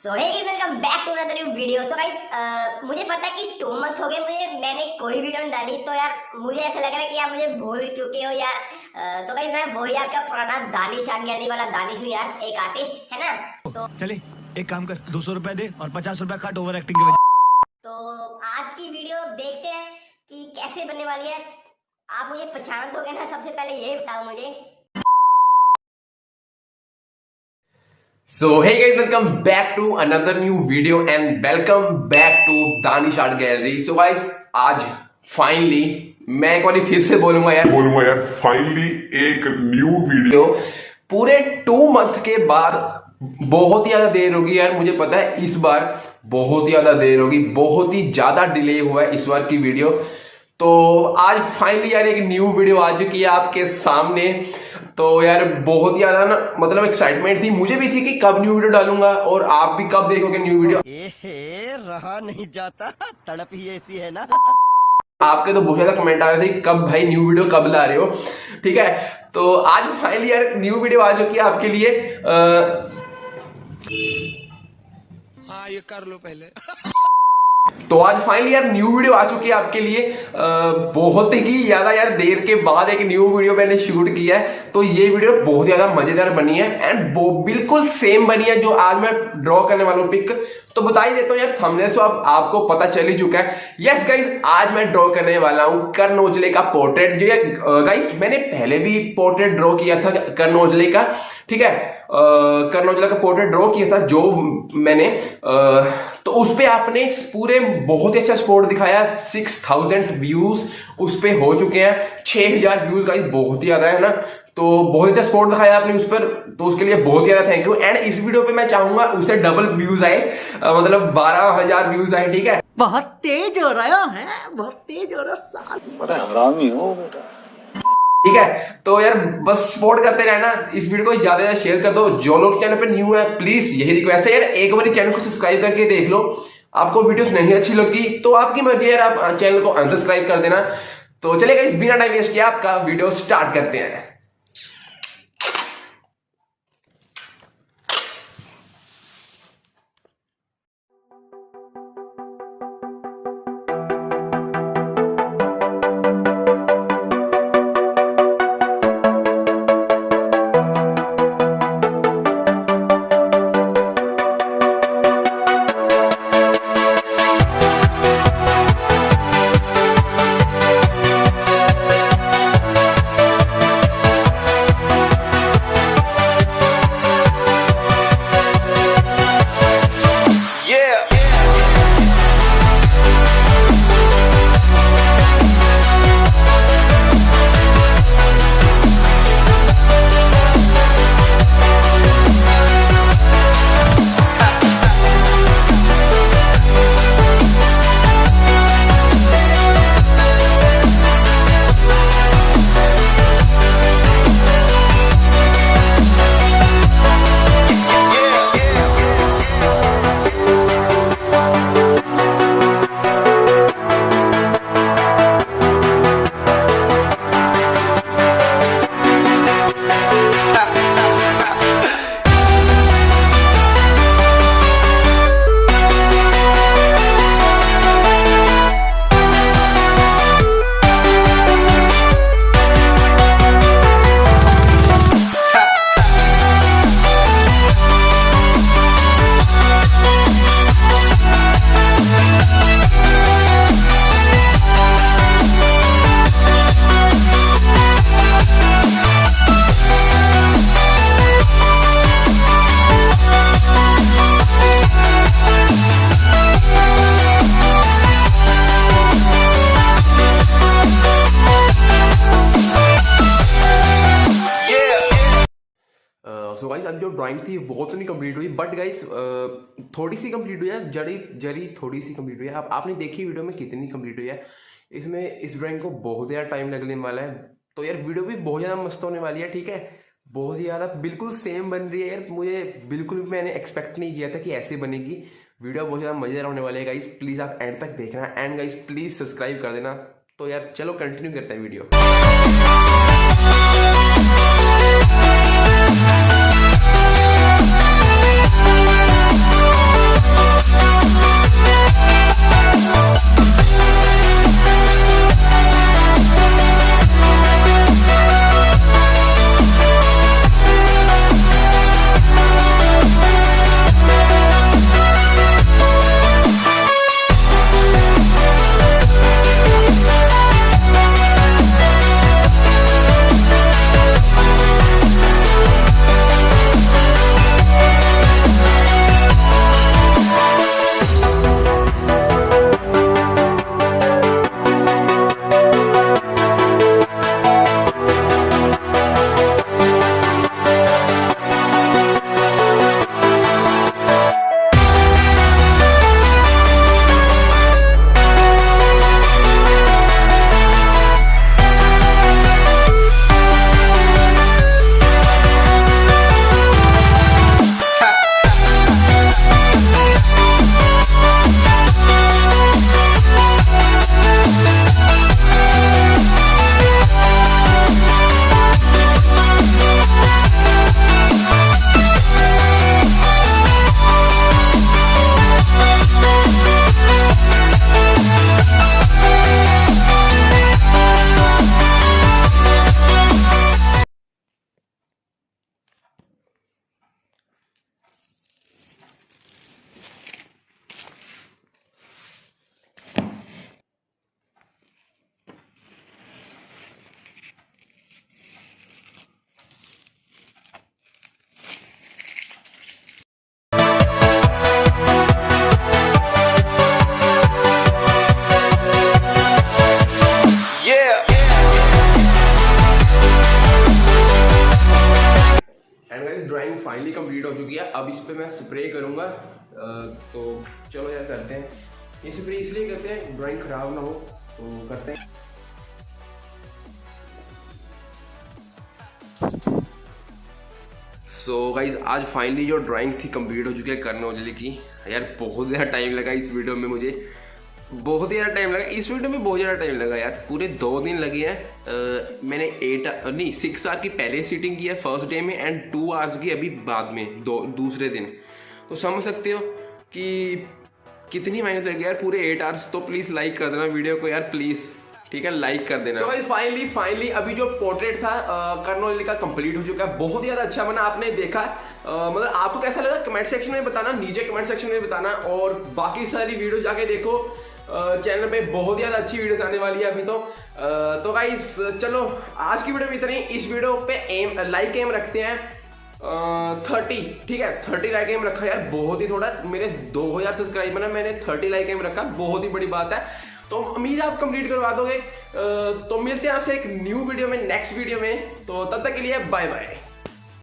So hey guys, welcome back to another new video. So guys, मुझे पता है कि 2 मंथ हो गए मैंने कोई वीडियो नहीं डाली, तो यार मुझे ऐसा लग रहा है कि आप मुझे भूल चुके हो यार। तो गाइस, मैं वही आपका पुराना दानिश आज्ञानी वाला दानिश हूँ यार, एक आर्टिस्ट है ना। तो चले एक काम कर, 200 रुपए दे और 50 रुपए काट ओवर एक्टिंग के वजह। तो आज की वीडियो देखते हैं कि कैसे बनने वाली है। आप मुझे पहचान दोगे ना? सबसे पहले ये बताओ मुझे। So hey guys, welcome back to another new video and welcome back to Danish art gallery. So guys, आज फाइनली मैं एक बार फिर से बोलूंगा यार फाइनली एक न्यू वीडियो पूरे 2 मंथ के बाद। बहुत ही ज्यादा देर होगी यार, मुझे पता है इस बार बहुत ही ज्यादा देर होगी, बहुत ही ज्यादा डिले हुआ है इस बार की वीडियो। तो आज फाइनली यार एक न्यू वीडियो आ चुकी है आपके सामने। तो यार बहुत ही ज्यादा ना मतलब एक्साइटमेंट थी, मुझे भी थी कि कब न्यू वीडियो डालूंगा और आप भी कब देखोगे न्यू वीडियो। रहा नहीं जाता, तड़प ही ऐसी है ना। आपके तो बहुत ज्यादा कमेंट आ रहे थे कब भाई न्यू वीडियो कब ला रहे हो, ठीक है। तो आज फाइनली यार न्यू वीडियो आ चुकी है आपके लिए। हाँ ये कर लो पहले। तो आज फाइनली यार न्यू वीडियो आ चुकी है आपके लिए। बहुत ही ज्यादा यार देर के बाद एक न्यू वीडियो मैंने शूट किया है। तो ये वीडियो बहुत ज्यादा मजेदार बनी है एंड वो बिल्कुल सेम बनी है जो आज मैं ड्रॉ करने वाला हूँ पिक। तो बता ही देता हूँ यार, थंबनेल से अब आपको पता चल ही चुका है। यस गाइस, आज मैं ड्रॉ करने वाला हूँ करण औजले का पोर्ट्रेट। जो गाइस मैंने पहले भी पोर्ट्रेट ड्रॉ किया था करण औजले का, ठीक है। करण औजला का पोर्ट्रेट ड्रॉ किया था जो मैंने, तो उस पे आपने पूरे बहुत ही अच्छा सपोर्ट दिखाया। 6000 व्यूज उस पे हो चुके हैं, 6000 व्यूज गाइस बहुत ही ज्यादा है ना। तो बहुत अच्छा सपोर्ट दिखाया आपने उस पर, तो उसके लिए बहुत ज्यादा थैंक यू। एंड इस वीडियो पे मैं चाहूंगा उससे डबल व्यूज आए, मतलब 12000 व्यूज आए, ठीक है। बहुत तेज हो रहा है, बहुत तेज हो रहा साल। बड़ा हरामी हो बेटा, ठीक है। तो यार बस सपोर्ट करते रहना, इस वीडियो को ज्यादा से शेयर कर दो। जो लोग चैनल पे न्यू है प्लीज यही रिक्वेस्ट है यार, एक बार चैनल को सब्सक्राइब करके देख लो। आपको वीडियोस नहीं अच्छी लगी तो आपकी मर्जी यार, आप चैनल को अनसब्सक्राइब कर देना। तो चलेगा, इस बिना टाइम वेस्ट किए आपका वीडियो स्टार्ट करते हैं। सो गाइस अब जो ड्राइंग थी वो तो नहीं कंप्लीट हुई, बट गाइस थोड़ी सी कंप्लीट हुई है, जरी थोड़ी सी कंप्लीट हुई है। आपने देखी वीडियो में कितनी कंप्लीट हुई है। इसमें इस ड्राइंग को बहुत ज़्यादा टाइम लगने वाला है। तो यार वीडियो भी बहुत ज़्यादा मस्त होने वाली है, ठीक है। बहुत ही ज़्यादा बिल्कुल सेम बन रही है यार। मुझे बिल्कुल भी मैंने एक्सपेक्ट नहीं किया था कि ऐसे बनेगी वीडियो। बहुत ज़्यादा मज़ेदार होने वाली है गाइस, प्लीज़ आप एंड तक देखना। एंड गाइस प्लीज़ सब्सक्राइब कर देना। तो यार चलो कंटिन्यू करते हैं वीडियो। फाइनली कंप्लीट हो चुकी है। अब इस पे मैं स्प्रे करूँगा। तो चलो यार करते हैं। ये स्प्रे इसलिए करते हैं ड्राइंग खराब ना हो, तो करते हैं। सो गाइज आज फाइनली जो ड्राइंग थी कंप्लीट हो चुकी है करण औजले की। यार बहुत ज़्यादा टाइम लगा इस वीडियो में, मुझे बहुत ज़्यादा टाइम लगा इस वीडियो में, बहुत ज़्यादा टाइम लगा यार। पूरे 2 दिन लगे हैं। मैंने 6 आवर की पहले सीटिंग की है फर्स्ट डे में, एंड 2 आवर्स की अभी बाद में दूसरे दिन। तो समझ सकते हो कि कितनी मेहनत लगी यार, पूरे 8 आवर्स। तो प्लीज़ लाइक कर देना वीडियो को यार, प्लीज़, ठीक है, लाइक कर देना। सो फाइनली अभी जो पोर्ट्रेट था करण औजले का कंप्लीट हो चुका है। बहुत ज़्यादा अच्छा बना, आपने देखा। मतलब आपको कैसा लगा कमेंट सेक्शन में बताना, नीचे कमेंट सेक्शन में बताना। और बाकी सारी वीडियो जाके देखो चैनल पे, बहुत ज़्यादा अच्छी वीडियोस आने वाली है अभी तो गाइस चलो आज की वीडियो में इतना ही। इस वीडियो पे लाइक एम रखते हैं 30, ठीक है, 30 लाइक एम रखा यार, बहुत ही थोड़ा। मेरे 2000 सब्सक्राइबर है, मैंने 30 लाइक एम रखा, बहुत ही बड़ी बात है। तो उम्मीद है आप कंप्लीट करवा दोगे। तो मिलते हैं आपसे एक न्यू वीडियो में, नेक्स्ट वीडियो में। तो तब तक के लिए बाय बाय।